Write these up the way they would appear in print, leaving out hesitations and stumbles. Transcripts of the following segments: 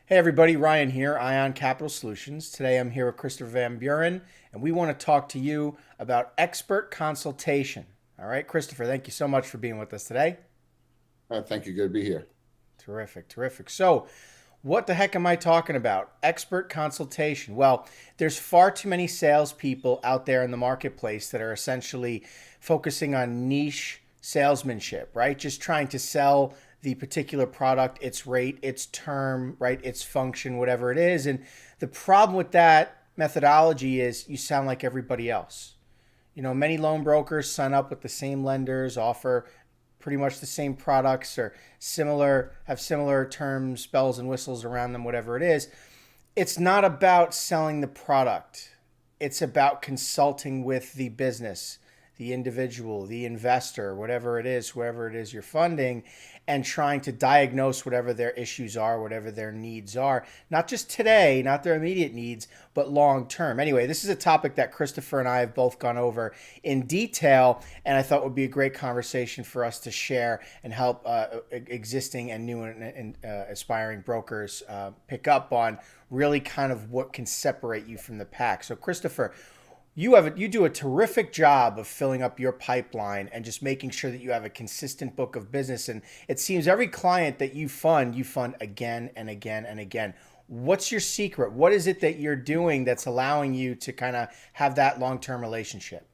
Hey everybody, Ryan here, Ion Capital Solutions. Today I'm here with Christopher Van Buren, and we want to talk to you about expert consultation. All right, Christopher, thank you so much for being with us today. Thank you. Good to be here. Terrific, terrific. So, what the heck am I talking about? Expert consultation. Well, there's far too many salespeople out there in the marketplace that are essentially focusing on niche salesmanship, right? Just trying to sell the particular product, its rate, its term, right? Its function, whatever it is. And the problem with that methodology is you sound like everybody else. Many loan brokers sign up with the same lenders, offer pretty much the same products or have similar terms, bells and whistles around them, whatever it is. It's not about selling the product. It's about consulting with the business, the individual, the investor, whatever it is, whoever it is you're funding, and trying to diagnose whatever their issues are, whatever their needs are. Not just today, not their immediate needs, but long term. Anyway, this is a topic that Christopher and I have both gone over in detail, and I thought would be a great conversation for us to share and help existing and new and aspiring brokers pick up on really kind of what can separate you from the pack. So, Christopher, you do a terrific job of filling up your pipeline and just making sure that you have a consistent book of business. And it seems every client that you fund again and again and again. What's your secret? What is it that you're doing that's allowing you to kind of have that long-term relationship?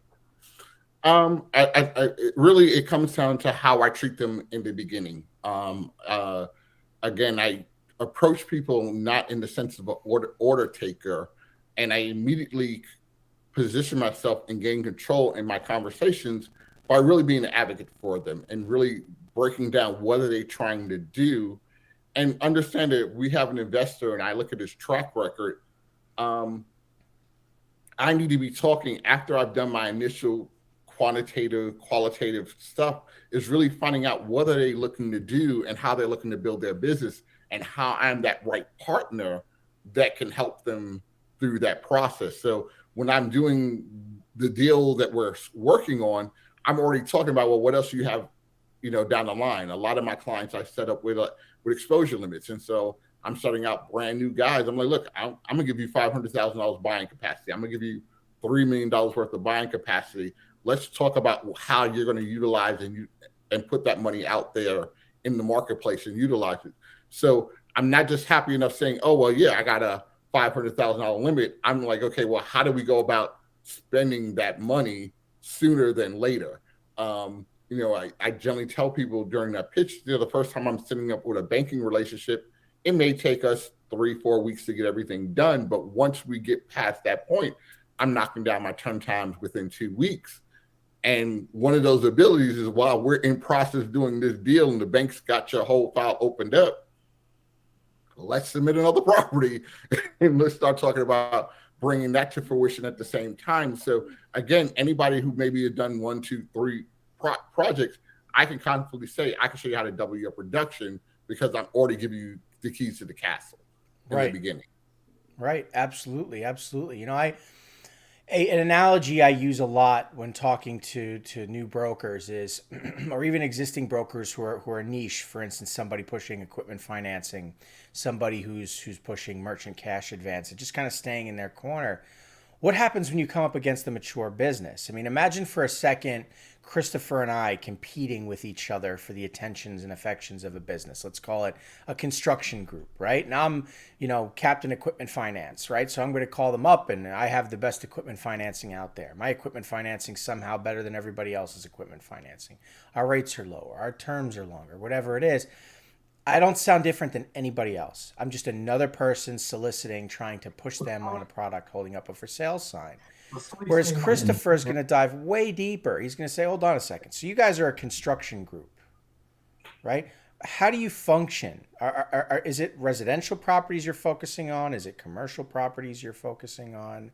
It comes down to how I treat them in the beginning. Again, I approach people not in the sense of an order taker, and I immediately position myself and gain control in my conversations by really being an advocate for them and really breaking down what are they trying to do and understand that we have an investor and I look at his track record. um, I need to be talking after I've done my initial quantitative, qualitative stuff, is really finding out what are they looking to do and how they're looking to build their business and how I'm that right partner that can help them through that process. So when I'm doing the deal that we're working on, I'm already talking about, well, what else do you have, down the line. A lot of my clients I set up with exposure limits, and so I'm starting out brand new guys. I'm like, look, I'm gonna give you $500,000 buying capacity. I'm gonna give you $3 million worth of buying capacity. Let's talk about how you're going to utilize and put that money out there in the marketplace and utilize it. So I'm not just happy enough saying, oh, well, yeah, I got a $500,000 limit. I'm like, okay, well, how do we go about spending that money sooner than later? I generally tell people during that pitch, the first time I'm setting up with a banking relationship, it may take us 3-4 weeks to get everything done. But once we get past that point, I'm knocking down my turn times within 2 weeks. And one of those abilities is while we're in process doing this deal and the bank's got your whole file opened up, let's submit another property and let's start talking about bringing that to fruition at the same time. So again, anybody who maybe has done 1, 2, 3 projects, I can confidently say I can show you how to double your production because I'm already giving you the keys to the castle in the Right, beginning. right. Absolutely, absolutely. An analogy I use a lot when talking to new brokers is, or even existing brokers who are niche. For instance, somebody pushing equipment financing, somebody who's pushing merchant cash advance, and just kind of staying in their corner. What happens when you come up against a mature business? I mean, imagine for a second Christopher and I competing with each other for the attentions and affections of a business. Let's call it a construction group, right? And I'm Captain Equipment Finance, right? So I'm going to call them up and I have the best equipment financing out there. My equipment financing somehow better than everybody else's equipment financing. Our rates are lower, our terms are longer, whatever it is. I don't sound different than anybody else. I'm just another person soliciting, trying to push them on a product, holding up a for sale sign. Whereas Christopher is going to dive way deeper. He's going to say, hold on a second. So you guys are a construction group, right? How do you function? Is it residential properties you're focusing on? Is it commercial properties you're focusing on?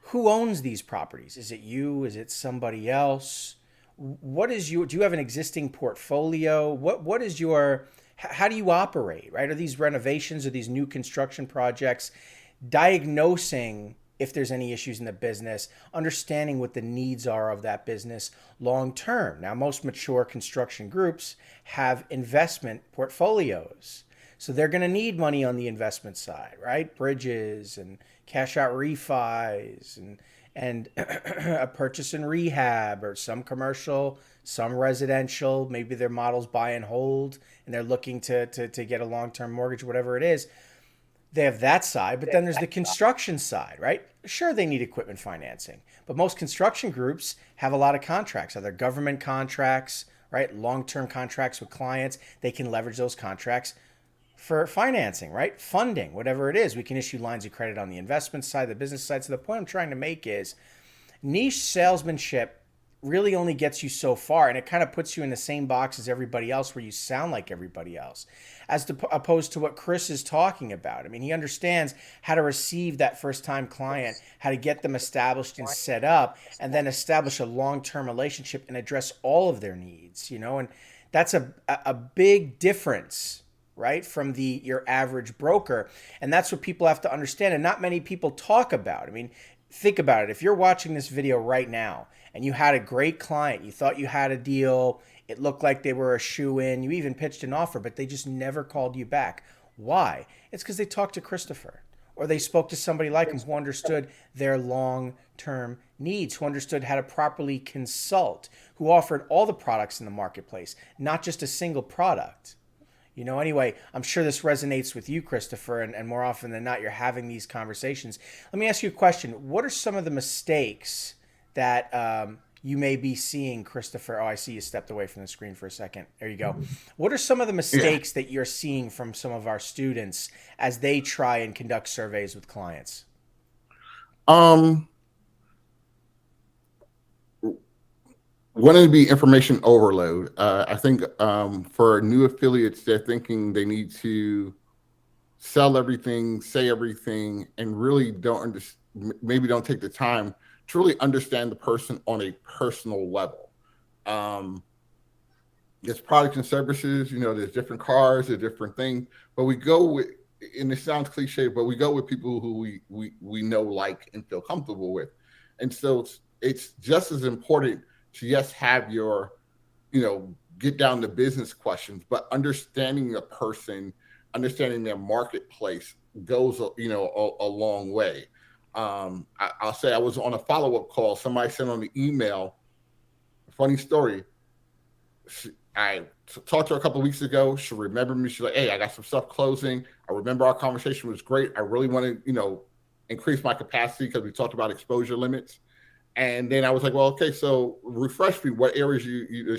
Who owns these properties? Is it you? Is it somebody else? Do you have an existing portfolio? What is your, how do you operate, right? Are these renovations or these new construction projects? Diagnosing if there's any issues in the business, understanding what the needs are of that business long term. Now, most mature construction groups have investment portfolios. So they're going to need money on the investment side, right? Bridges and cash out refis and a purchase and rehab or some commercial, some residential. Maybe their models buy and hold and they're looking to get a long-term mortgage, whatever it is. They have that side, but then there's the construction side, right? Sure, they need equipment financing, but most construction groups have a lot of contracts, either government contracts, right? Long-term contracts with clients. They can leverage those contracts for financing, right? Funding, whatever it is. We can issue lines of credit on the investment side, the business side. So the point I'm trying to make is niche salesmanship really only gets you so far, and it kind of puts you in the same box as everybody else where you sound like everybody else, as opposed to what Chris is talking about. I mean, he understands how to receive that first time client, how to get them established and set up, and then establish a long-term relationship and address all of their needs, and that's a big difference, right, from your average broker. And that's what people have to understand, and not many people talk about. I mean, think about it. If you're watching this video right now and you had a great client, you thought you had a deal, it looked like they were a shoe-in, you even pitched an offer, but they just never called you back. Why? It's because they talked to Christopher, or they spoke to somebody like him who understood their long-term needs, who understood how to properly consult, who offered all the products in the marketplace, not just a single product. Anyway, I'm sure this resonates with you, Christopher, and more often than not, you're having these conversations. Let me ask you a question. What are some of the mistakes that you may be seeing, Christopher? Oh, I see you stepped away from the screen for a second. There you go. What are some of the mistakes that you're seeing from some of our students as they try and conduct surveys with clients? One to be information overload. I think for new affiliates, they're thinking they need to sell everything, say everything, and really maybe don't take the time to really understand the person on a personal level. There's products and services, there's different cars, there's different things, but we go with, and it sounds cliche, but we go with people who we know, like, and feel comfortable with. And so it's just as important to have your, get down to business questions, but understanding the person, understanding their marketplace goes, a long way. I'll say I was on a follow-up call. Somebody sent on the email, funny story. I talked to her a couple of weeks ago. She remembered me. She's like, hey, I got some stuff closing. I remember our conversation was great. I really want to, increase my capacity because we talked about exposure limits. And then I was like, well, okay, so refresh me what areas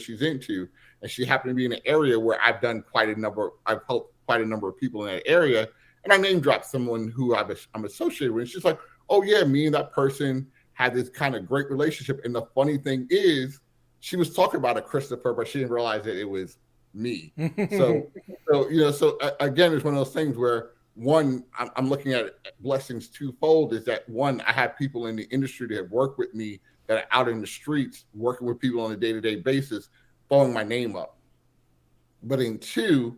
she's into. And she happened to be in an area where I've helped quite a number of people in that area. And I name dropped someone who I'm associated with. And she's like, oh yeah, me and that person had this kind of great relationship. And the funny thing is, she was talking about a Christopher, but she didn't realize that it was me. So again, it's one of those things where, one, I'm looking at blessings twofold. Is that, one, I have people in the industry that have worked with me that are out in the streets working with people on a day-to-day basis, throwing my name up. But in two,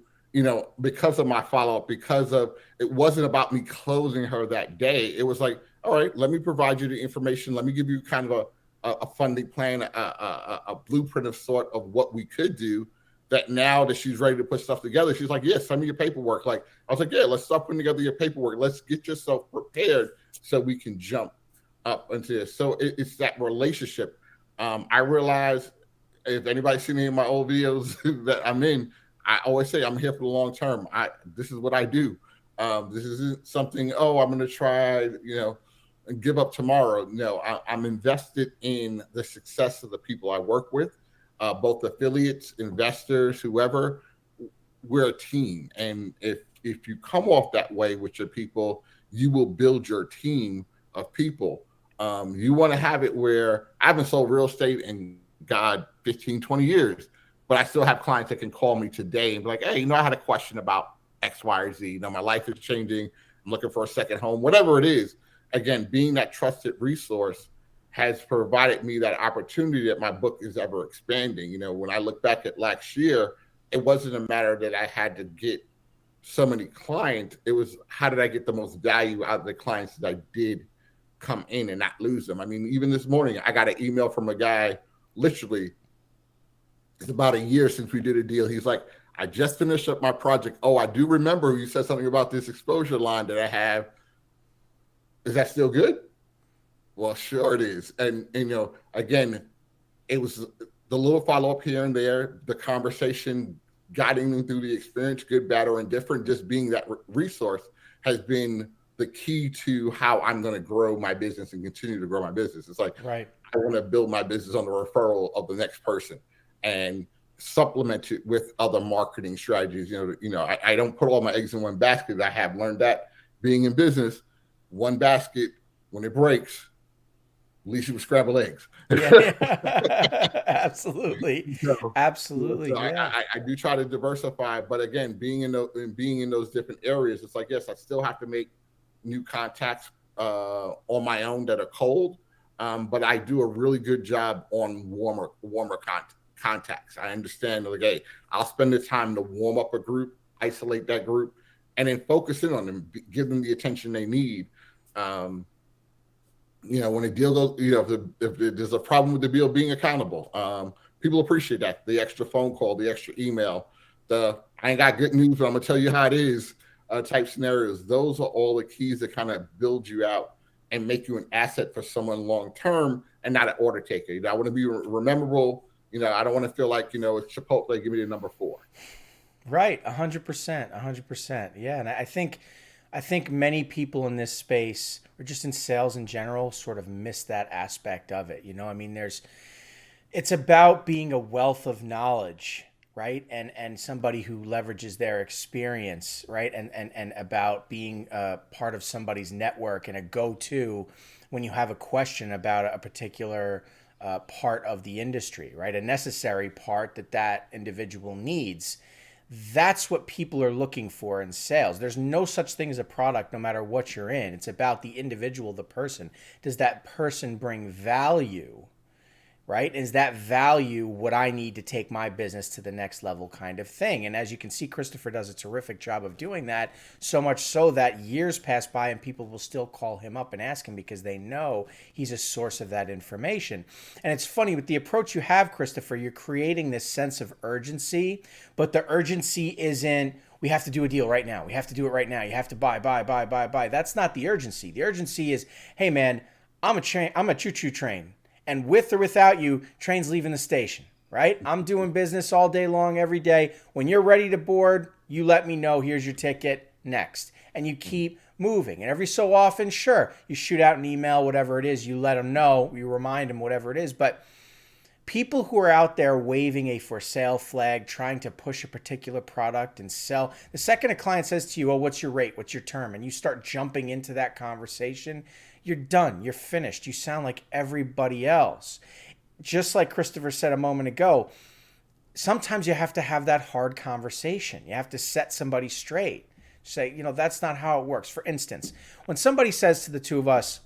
because of my follow-up, because of, it wasn't about me closing her that day. It was like, all right, let me provide you the information. Let me give you kind of a funding plan, a blueprint of sort of what we could do. That now that she's ready to put stuff together, she's like, yes, send me your paperwork. Like, I was like, yeah, let's start putting together your paperwork. Let's get yourself prepared so we can jump up into this. So it's that relationship. I realize, if anybody's seen any of my old videos that I'm in, I always say I'm here for the long term. This is what I do. This isn't something, I'm going to try, and give up tomorrow. No, I'm invested in the success of the people I work with. Both affiliates, investors, whoever. We're a team, and if you come off that way with your people, you will build your team of people. You want to have it where I haven't sold real estate in 15, 20 years, but I still have clients that can call me today and be like, hey, I had a question about X, Y, or Z. My life is changing. I'm looking for a second home, whatever it is. Again, being that trusted resource has provided me that opportunity that my book is ever expanding. When I look back at last year, it wasn't a matter that I had to get so many clients. It was, how did I get the most value out of the clients that I did come in and not lose them? I mean, even this morning, I got an email from a guy, literally, it's about a year since we did a deal. He's like, I just finished up my project. Oh, I do remember you said something about this exposure line that I have. Is that still good? Well, sure it is. And again, it was the little follow up here and there, the conversation, guiding them through the experience, good, bad, or indifferent, just being that resource has been the key to how I'm going to grow my business and continue to grow my business. It's like, Right. I want to build my business on the referral of the next person and supplement it with other marketing strategies. I don't put all my eggs in one basket. I have learned that being in business, one basket, when it breaks, at least you would scramble eggs. Yeah. Absolutely. So, Absolutely. so Yeah. I do try to diversify, but again, being in those different areas, it's like, yes, I still have to make new contacts on my own that are cold, but I do a really good job on warmer contacts. I understand, like, hey, I'll spend the time to warm up a group, isolate that group, and then focus in on them, give them the attention they need. When a deal goes, if there's a problem with the deal, being accountable. People appreciate that. The extra phone call, the extra email, I ain't got good news, but I'm gonna tell you how it is type scenarios. Those are all the keys that kind of build you out and make you an asset for someone long term and not an order taker. I want to be rememberable. I don't want to feel like, it's Chipotle, give me the number 4. Right. 100%. 100%. Yeah. And I think many people in this space, or just in sales in general, sort of miss that aspect of it. I mean, it's about being a wealth of knowledge, right? And somebody who leverages their experience, right? And about being a part of somebody's network and a go-to when you have a question about a particular part of the industry, right? A necessary part that individual needs. That's what people are looking for in sales. There's no such thing as a product, no matter what you're in. It's about the individual, the person. Does that person bring value? Right? Is that value what I need to take my business to the next level kind of thing? And as you can see, Christopher does a terrific job of doing that, so much so that years pass by and people will still call him up and ask him because they know he's a source of that information. And it's funny, with the approach you have, Christopher, you're creating this sense of urgency, but the urgency isn't, we have to do a deal right now. We have to do it right now. You have to buy. That's not the urgency. The urgency is, hey man, I'm a choo-choo train. And with or without you, train's leaving the station, right? I'm doing business all day long, every day. When you're ready to board, you let me know, here's your ticket, next. And you keep moving. And every so often, sure, you shoot out an email, whatever it is, you let them know, you remind them, whatever it is. But people who are out there waving a for sale flag, trying to push a particular product and sell, the second a client says to you, oh, what's your rate? What's your term? And you start jumping into that conversation, you're done. You're finished. You sound like everybody else. Just like Christopher said a moment ago, sometimes you have to have that hard conversation. You have to set somebody straight. Say, that's not how it works. For instance, when somebody says to the two of us,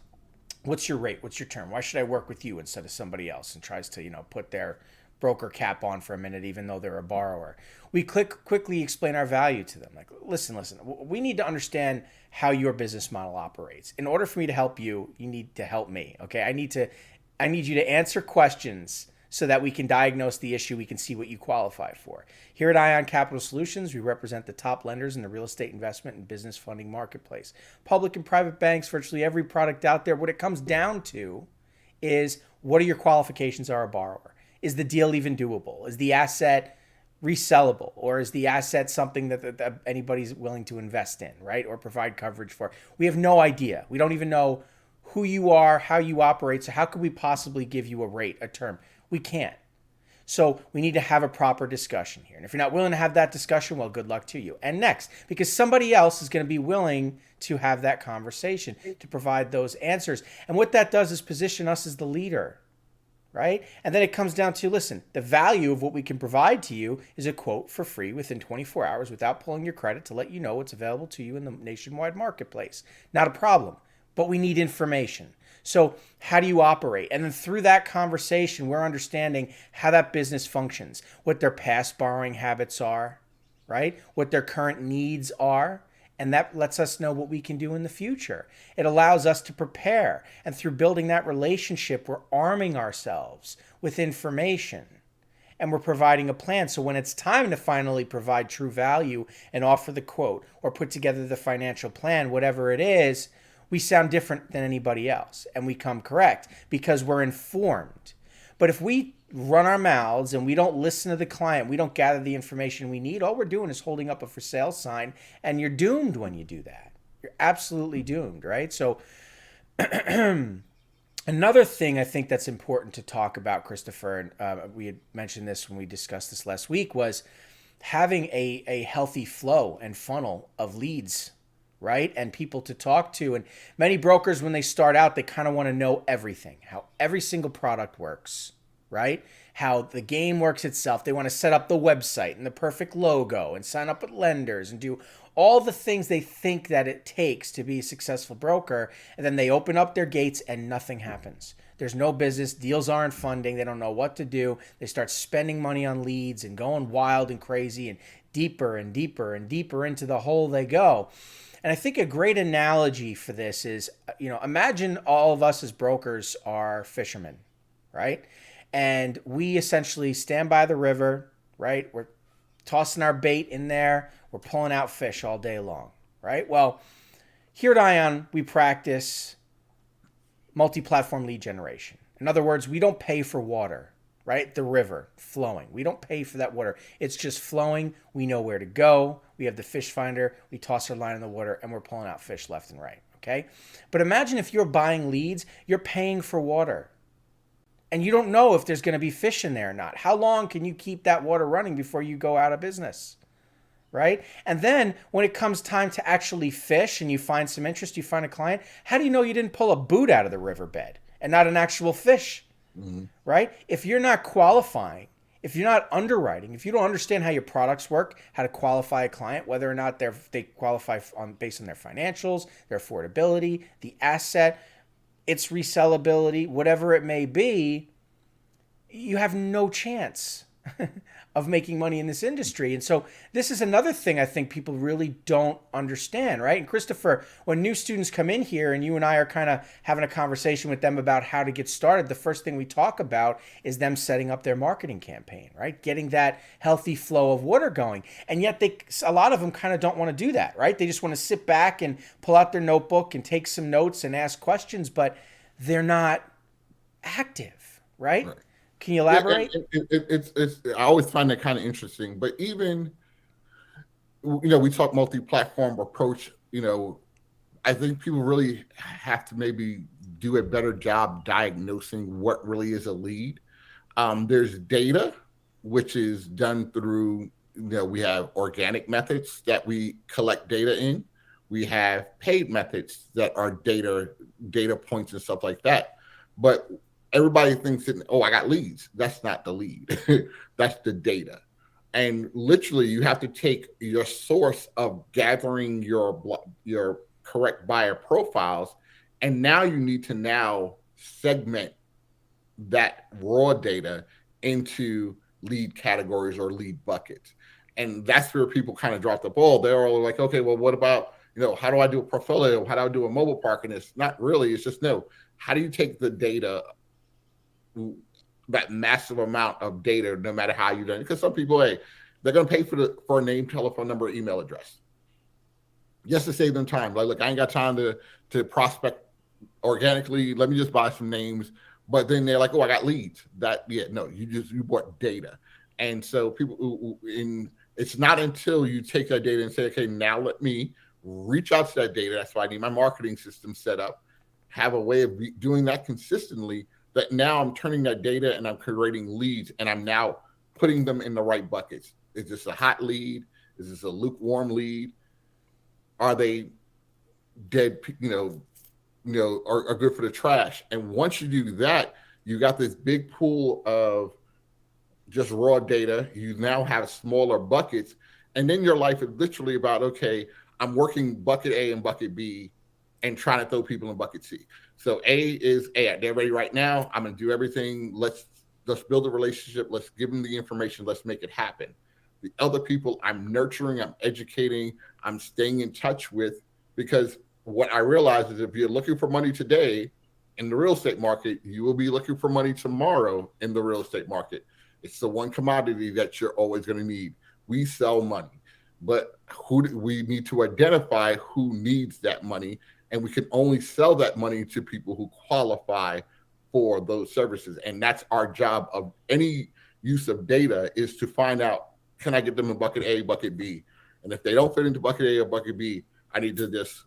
what's your rate? What's your term? Why should I work with you instead of somebody else? And tries to, put their broker cap on for a minute, even though they're a borrower. We quickly explain our value to them. Like, listen, we need to understand how your business model operates. In order for me to help you, you need to help me. Okay. I need you to answer questions so that we can diagnose the issue. We can see what you qualify for. Here at Ion Capital Solutions, we represent the top lenders in the real estate investment and business funding marketplace. Public and private banks, virtually every product out there. What it comes down to is, what are your qualifications as a borrower? Is the deal even doable? Is the asset resellable? Or is the asset something that anybody's willing to invest in, right? Or provide coverage for? We have no idea. We don't even know who you are, how you operate. So how could we possibly give you a rate, a term? We can't. So we need to have a proper discussion here. And if you're not willing to have that discussion, well, good luck to you. And next, because somebody else is going to be willing to have that conversation, to provide those answers. And what that does is position us as the leader, right? And then it comes down to, listen, the value of what we can provide to you is a quote for free within 24 hours without pulling your credit to let you know what's available to you in the nationwide marketplace. Not a problem, but we need information. So how do you operate? And then through that conversation, we're understanding how that business functions, what their past borrowing habits are, right? What their current needs are. And that lets us know what we can do in the future. It allows us to prepare. And through building that relationship, we're arming ourselves with information. and we're providing a plan. So when it's time to finally provide true value and offer the quote or put together the financial plan, whatever it is, we sound different than anybody else and we come correct because we're informed. But if we run our mouths and we don't listen to the client, we don't gather the information we need, all we're doing is holding up a for sale sign, and you're doomed when you do that. You're absolutely doomed, right? So another thing I think that's important to talk about, Christopher, and we had mentioned this when we discussed this last week, was having a healthy flow and funnel of leads, right? And people to talk to. And many brokers, when they start out, they kind of want to know everything, how every single product works, right? How the game works itself. They want to set up the website and the perfect logo and sign up with lenders and do all the things they think that it takes to be a successful broker. And then they open up their gates and nothing happens. There's no business. Deals aren't funding. They don't know what to do. They start spending money on leads and going wild and crazy and deeper and deeper and deeper into the hole they go. And I think a great analogy for this is, imagine all of us as brokers are fishermen, right? And we essentially stand by the river, right? We're tossing our bait in there. We're pulling out fish all day long, right? Well, here at Ion, we practice multi-platform lead generation. In other words, we don't pay for water, right? The river flowing. We don't pay for that water. It's just flowing. We know where to go. We have the fish finder. We toss our line in the water and we're pulling out fish left and right, okay? But imagine if you're buying leads, you're paying for water. And you don't know if there's going to be fish in there or not. How long can you keep that water running before you go out of business? Right? And then when it comes time to actually fish and you find some interest, you find a client, how do you know you didn't pull a boot out of the riverbed and not an actual fish? Mm-hmm. Right? If you're not qualifying, if you're not underwriting, if you don't understand how your products work, how to qualify a client, whether or not they qualify based on their financials, their affordability, the asset, its resellability, whatever it may be, you have no chance of making money in this industry. And so this is another thing I think people really don't understand, right? And Christopher, when new students come in here and you and I are kind of having a conversation with them about how to get started, the first thing we talk about is them setting up their marketing campaign, right? Getting that healthy flow of water going. And yet a lot of them kind of don't want to do that, right? They just want to sit back and pull out their notebook and take some notes and ask questions, but they're not active, right? Can you elaborate? It's I always find that kind of interesting. But even, we talk multi-platform approach. I think people really have to maybe do a better job diagnosing what really is a lead. There's data, which is done through, we have organic methods that we collect data in. We have paid methods that are data points and stuff like that. But everybody thinks that, I got leads. That's not the lead. That's the data. And literally, you have to take your source of gathering your correct buyer profiles, and now you need to segment that raw data into lead categories or lead buckets. And that's where people kind of drop the ball. They're all like, okay, well, what about, how do I do a portfolio? How do I do a mobile park? And it's not really, it's just, how do you take the data, that massive amount of data, no matter how you do it? Because some people, they're going to pay for a name, telephone number, email address, just to save them time. Like, look, I ain't got time to prospect organically. Let me just buy some names. But then they're like, I got leads. You bought data. And so it's not until you take that data and say, okay, now let me reach out to that data. That's why I need my marketing system set up, have a way of doing that consistently, that now I'm turning that data and I'm creating leads, and I'm now putting them in the right buckets. Is this a hot lead? Is this a lukewarm lead? Are they dead, are good for the trash? And once you do that, you got this big pool of just raw data. You now have smaller buckets. And then your life is literally about, okay, I'm working bucket A and bucket B and trying to throw people in bucket C. So A is, they're ready right now. I'm going to do everything. Let's build a relationship. Let's give them the information. Let's make it happen. The other people I'm nurturing, I'm educating, I'm staying in touch with, because what I realize is if you're looking for money today in the real estate market, you will be looking for money tomorrow in the real estate market. It's the one commodity that you're always going to need. We sell money, but we need to identify who needs that money, and we can only sell that money to people who qualify for those services. And that's our job of any use of data, is to find out, can I get them in bucket A, bucket B? And if they don't fit into bucket A or bucket B, I need to just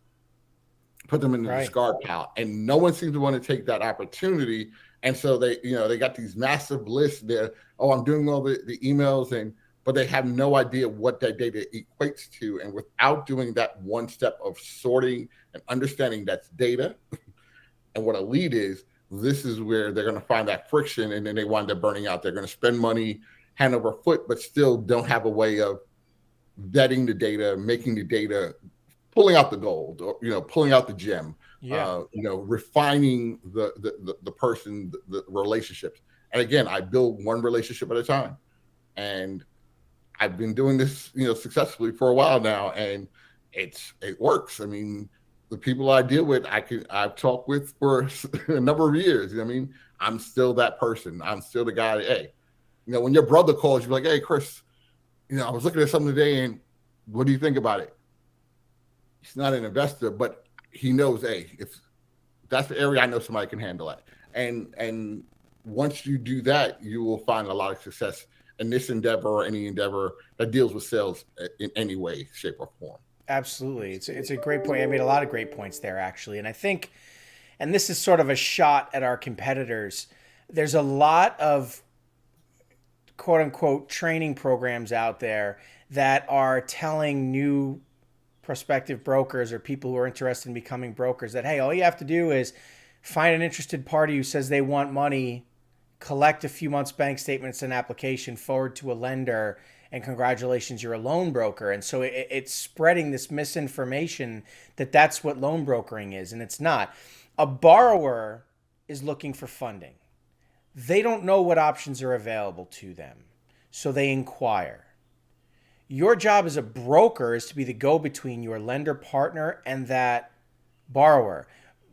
put them in the discard pile. And no one seems to want to take that opportunity. And so they got these massive lists there. Oh, I'm doing all the emails, but they have no idea what that data equates to. And without doing that one step of sorting and understanding that's data and what a lead is, this is where they're going to find that friction, and then they wind up burning out. They're going to spend money hand over foot, but still don't have a way of vetting the data, making the data, pulling out the gold, or pulling out the gem. Refining the person, the relationships. And again, I build one relationship at a time, and I've been doing this successfully for a while now, and it works. I mean, the people I deal with, I've talked with for a number of years. I mean, I'm still that person. I'm still the guy that, hey, when your brother calls you, like, hey, Chris, I was looking at something today, and what do you think about it? He's not an investor, but he knows, hey, if that's the area I know somebody can handle it. And once you do that, you will find a lot of success in this endeavor or any endeavor that deals with sales in any way, shape, or form. Absolutely. It's a great point. I made a lot of great points there, actually. And I think, and this is sort of a shot at our competitors, there's a lot of quote unquote training programs out there that are telling new prospective brokers or people who are interested in becoming brokers that, hey, all you have to do is find an interested party who says they want money, collect a few months bank statements and application, forward to a lender, and congratulations, you're a loan broker. And so it's spreading this misinformation that that's what loan brokering is, and it's not. A borrower is looking for funding. They don't know what options are available to them, so they inquire. Your job as a broker is to be the go-between your lender partner and that borrower.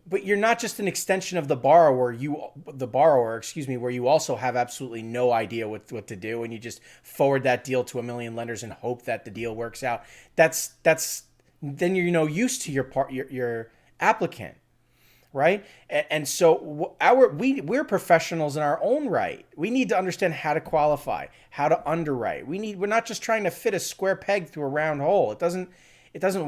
But you're not just an extension of the borrower, where you also have absolutely no idea what to do, and you just forward that deal to a million lenders and hope that the deal works out. That's then you're used to your applicant, right? And so we're professionals in our own right. We need to understand how to qualify, how to underwrite. We're not just trying to fit a square peg through a round hole. It doesn't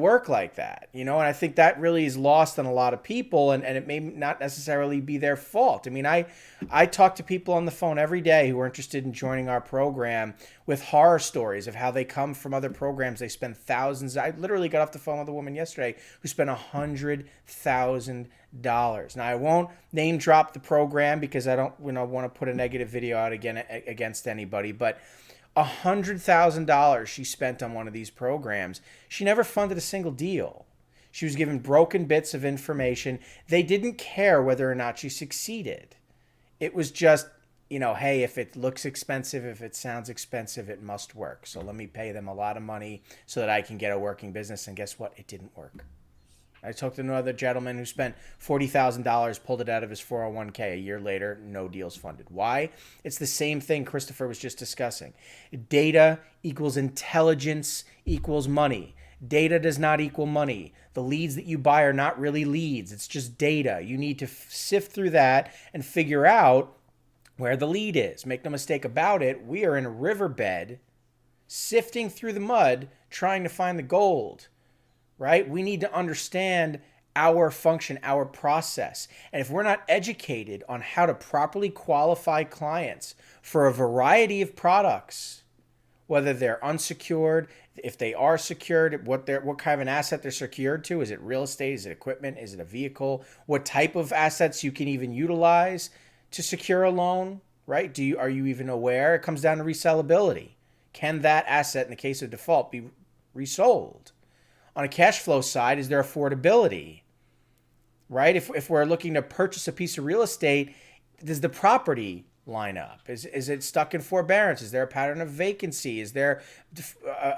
work like that, and I think that really is lost on a lot of people, and it may not necessarily be their fault. I mean, I talk to people on the phone every day who are interested in joining our program with horror stories of how they come from other programs. They spend thousands. I literally got off the phone with a woman yesterday who spent $100,000. Now, I won't name drop the program because I don't want to put a negative video out again against anybody, but $100,000 she spent on one of these programs. She never funded a single deal. She was given broken bits of information. They didn't care whether or not she succeeded. It was just, hey, if it looks expensive, if it sounds expensive, it must work. So let me pay them a lot of money so that I can get a working business. And guess what? It didn't work. I talked to another gentleman who spent $40,000, pulled it out of his 401k. A year later, no deals funded. Why? It's the same thing Christopher was just discussing. Data equals intelligence equals money. Data does not equal money. The leads that you buy are not really leads. It's just data. You need to sift through that and figure out where the lead is. Make no mistake about it. We are in a riverbed sifting through the mud trying to find the gold. Right? We need to understand our function, our process. And if we're not educated on how to properly qualify clients for a variety of products, whether they're unsecured, if they are secured, what kind of an asset they're secured to, is it real estate, is it equipment, is it a vehicle, what type of assets you can even utilize to secure a loan, right? Are you even aware? It comes down to resellability. Can that asset, in the case of default, be resold? On a cash flow side, is there affordability, right? If we're looking to purchase a piece of real estate, does the property line up? Is it stuck in forbearance? Is there a pattern of vacancy? Is there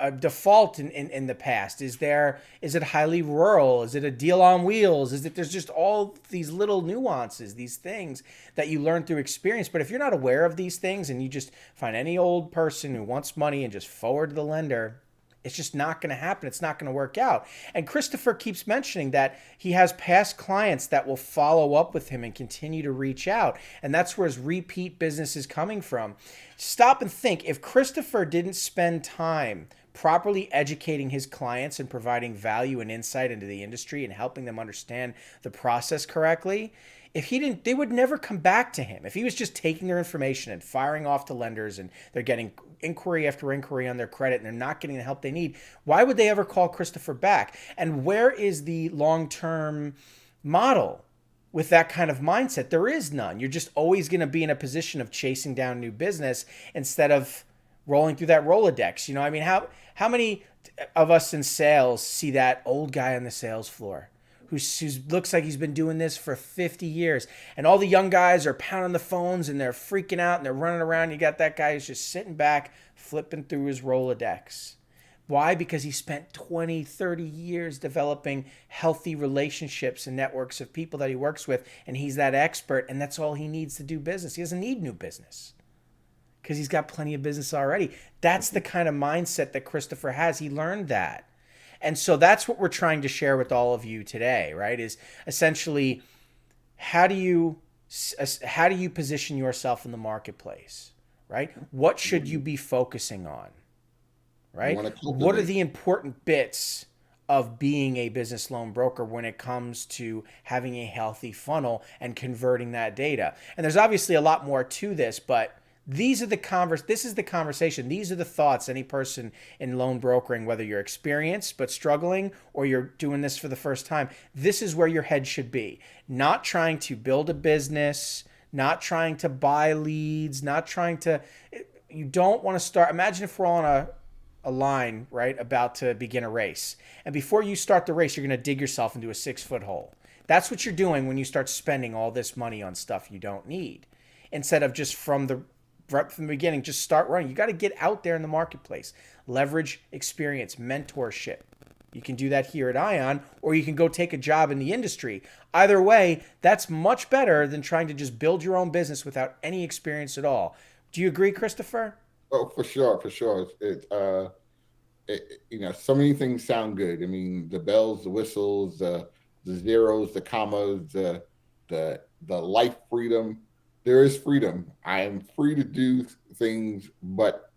a default in the past? Is it highly rural? Is it a deal on wheels? Is it there's just all these little nuances, these things that you learn through experience. But if you're not aware of these things and you just find any old person who wants money and just forward to the lender, it's just not going to happen. It's not going to work out. And Christopher keeps mentioning that he has past clients that will follow up with him and continue to reach out. And that's where his repeat business is coming from. Stop and think. If Christopher didn't spend time properly educating his clients and providing value and insight into the industry and helping them understand the process correctly, if he didn't, they would never come back to him. If he was just taking their information and firing off to lenders and they're getting inquiry after inquiry on their credit and they're not getting the help they need, why would they ever call Christopher back? And where is the long-term model with that kind of mindset? There is none. You're just always going to be in a position of chasing down new business instead of rolling through that Rolodex. You know, I mean, how many of us in sales see that old guy on the sales floor who looks like he's been doing this for 50 years. And all the young guys are pounding the phones and they're freaking out and they're running around. You got that guy who's just sitting back, flipping through his Rolodex. Why? Because he spent 20, 30 years developing healthy relationships and networks of people that he works with. And he's that expert, and that's all he needs to do business. He doesn't need new business because he's got plenty of business already. That's the kind of mindset that Christopher has. He learned that. And so that's what we're trying to share with all of you today, right? Is essentially how do you position yourself in the marketplace, right? What should you be focusing on, right? What are the important bits of being a business loan broker when it comes to having a healthy funnel and converting that data? And there's obviously a lot more to this, but this is the conversation. These are the thoughts any person in loan brokering, whether you're experienced but struggling or you're doing this for the first time, this is where your head should be. Not trying to build a business, not trying to buy leads, you don't want to start. Imagine if we're on a line, right, about to begin a race. And before you start the race, you're going to dig yourself into a 6-foot hole. That's what you're doing when you start spending all this money on stuff you don't need. Instead of just right from the beginning, just start running. You got to get out there in the marketplace. Leverage experience, mentorship. You can do that here at Ion, or you can go take a job in the industry. Either way, that's much better than trying to just build your own business without any experience at all. Do you agree, Christopher? Oh, for sure. So many things sound good. I mean, the bells, the whistles, the zeros, the commas, the life freedom. There is freedom. I am free to do things, but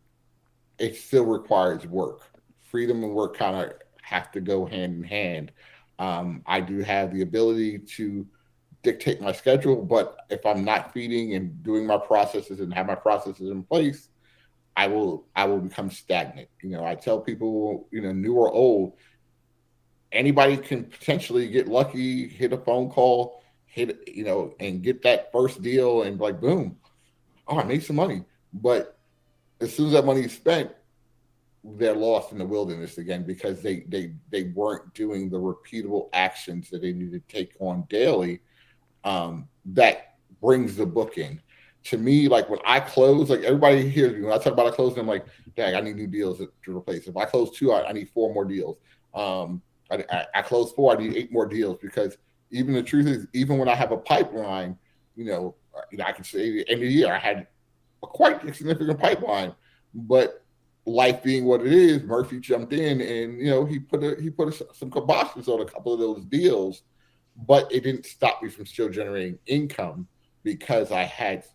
it still requires work. Freedom and work kind of have to go hand in hand. I do have the ability to dictate my schedule, but if I'm not feeding and doing my processes and have my processes in place, I will become stagnant. I tell people, new or old, anybody can potentially get lucky, hit a phone call, and get that first deal and like, boom, I made some money. But as soon as that money is spent, they're lost in the wilderness again because they weren't doing the repeatable actions that they need to take on daily. That brings the book in. To me, like when I close, like everybody hears me when I talk about I close, I'm like, dang, I need new deals to replace. If I close 2, I need 4 more deals. I close 4, I need 8 more deals because even the truth is, even when I have a pipeline, I can say at the end of the year, I had a quite significant pipeline, but life being what it is, Murphy jumped in and, he put some kibosh on a couple of those deals, but it didn't stop me from still generating income because I had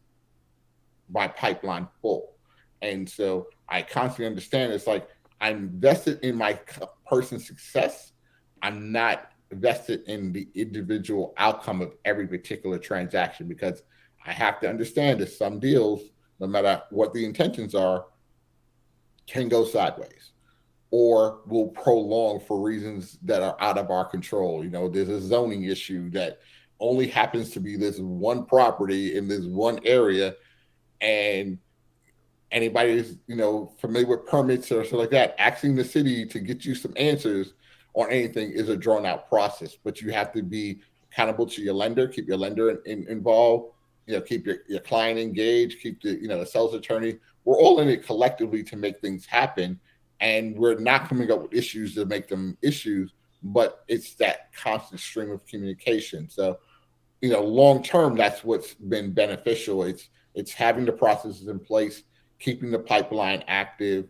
my pipeline full. And so I constantly understand it's like I'm invested in my person's success. I'm not vested in the individual outcome of every particular transaction because I have to understand that some deals, no matter what the intentions are, can go sideways or will prolong for reasons that are out of our control. There's a zoning issue that only happens to be this one property in this one area, and anybody who's familiar with permits or something like that, asking the city to get you some answers on anything is a drawn out process, but you have to be accountable to your lender, keep your lender involved, keep your client engaged, keep the sales attorney. We're all in it collectively to make things happen, and we're not coming up with issues to make them issues, but it's that constant stream of communication. So, long term, that's what's been beneficial. It's having the processes in place, keeping the pipeline active,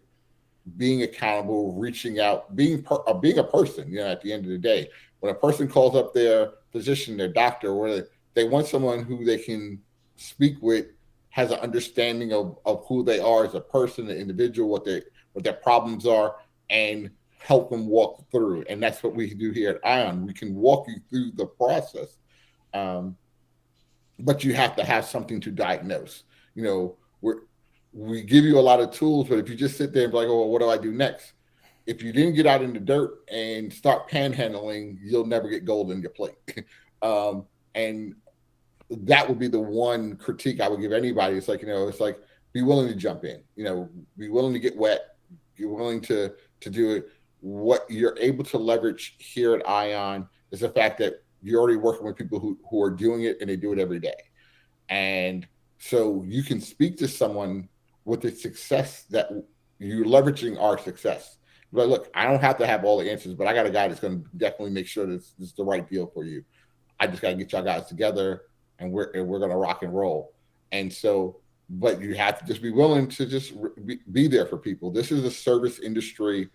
being accountable, reaching out, being a person. At the end of the day, when a person calls up their physician, their doctor, or they want someone who they can speak with, has an understanding of who they are as a person, an individual, what their problems are, and help them walk through. And that's what we do here at ION. We can walk you through the process, but you have to have something to diagnose. We give you a lot of tools, but if you just sit there and be like, oh, well, what do I do next? If you didn't get out in the dirt and start panhandling, you'll never get gold in your plate. And that would be the one critique I would give anybody. It's like, be willing to jump in, be willing to get wet, be willing to do it. What you're able to leverage here at ION is the fact that you're already working with people who are doing it, and they do it every day. And so you can speak to someone with the success that you're leveraging our success. But look, I don't have to have all the answers, but I got a guy that's going to definitely make sure this is the right deal for you. I just got to get y'all guys together, and we're going to rock and roll. And so, but you have to just be willing to just be there for people. This is a service industry.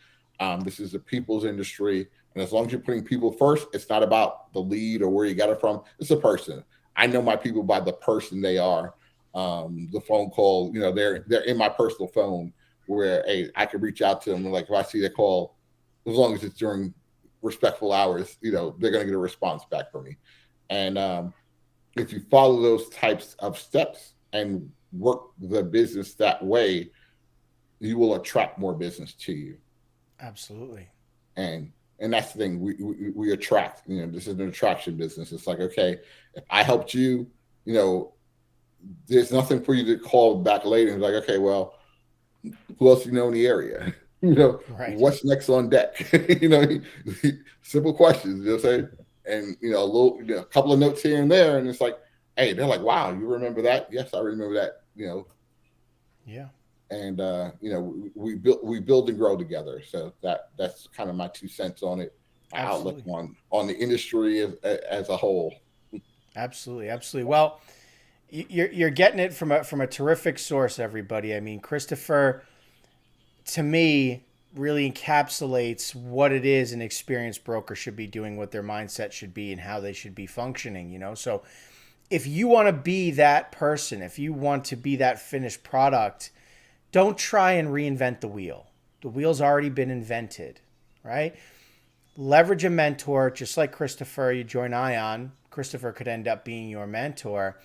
This is a people's industry. And as long as you're putting people first, it's not about the lead or where you got it from. It's a person. I know my people by the person they are. The phone call, they're in my personal phone where, hey, I could reach out to them. Like if I see their call, as long as it's during respectful hours, they're going to get a response back from me. And if you follow those types of steps and work the business that way, you will attract more business to you. Absolutely. And that's the thing. We attract. This is an attraction business. It's like, okay, if I helped you, there's nothing for you to call back later and be like, okay, well, who else do you know in the area? Right. What's next on deck? Simple questions, say, and a couple of notes here and there, and it's like, hey, they're like, wow, you remember that? Yes, I remember that. Yeah. And we build and grow together. So that's kind of my 2 cents on it. My outlook on the industry as a whole. Absolutely. Well, you're getting it from a terrific source, everybody. I mean, Christopher, to me, really encapsulates what it is an experienced broker should be doing, what their mindset should be, and how they should be functioning. So if you want to be that person, if you want to be that finished product, don't try and reinvent the wheel. The wheel's already been invented, right? Leverage a mentor, just like Christopher. You join ION, Christopher could end up being your mentor.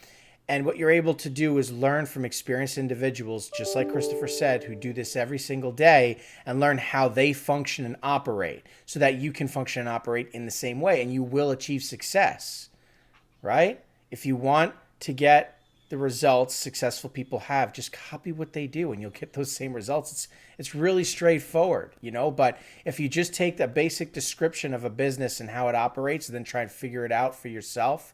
And what you're able to do is learn from experienced individuals, just like Christopher said, who do this every single day, and learn how they function and operate so that you can function and operate in the same way, and you will achieve success, right? If you want to get the results successful people have, just copy what they do and you'll get those same results. It's really straightforward, but if you just take the basic description of a business and how it operates and then try and figure it out for yourself,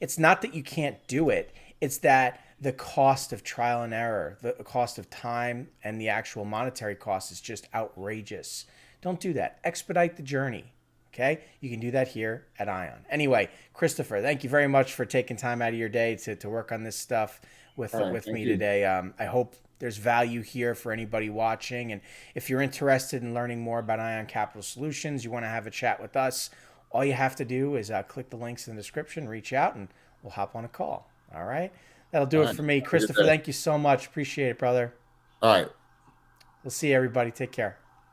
it's not that you can't do it. It's that the cost of trial and error, the cost of time, and the actual monetary cost is just outrageous. Don't do that. Expedite the journey. Okay? You can do that here at ION. Anyway, Christopher, thank you very much for taking time out of your day to work on this stuff with me today. I hope there's value here for anybody watching. And if you're interested in learning more about ION Capital Solutions, you want to have a chat with us, all you have to do is click the links in the description, reach out, and we'll hop on a call. All right? That'll do it for me. Christopher, thank you so much. Appreciate it, brother. All right. We'll see you, everybody. Take care.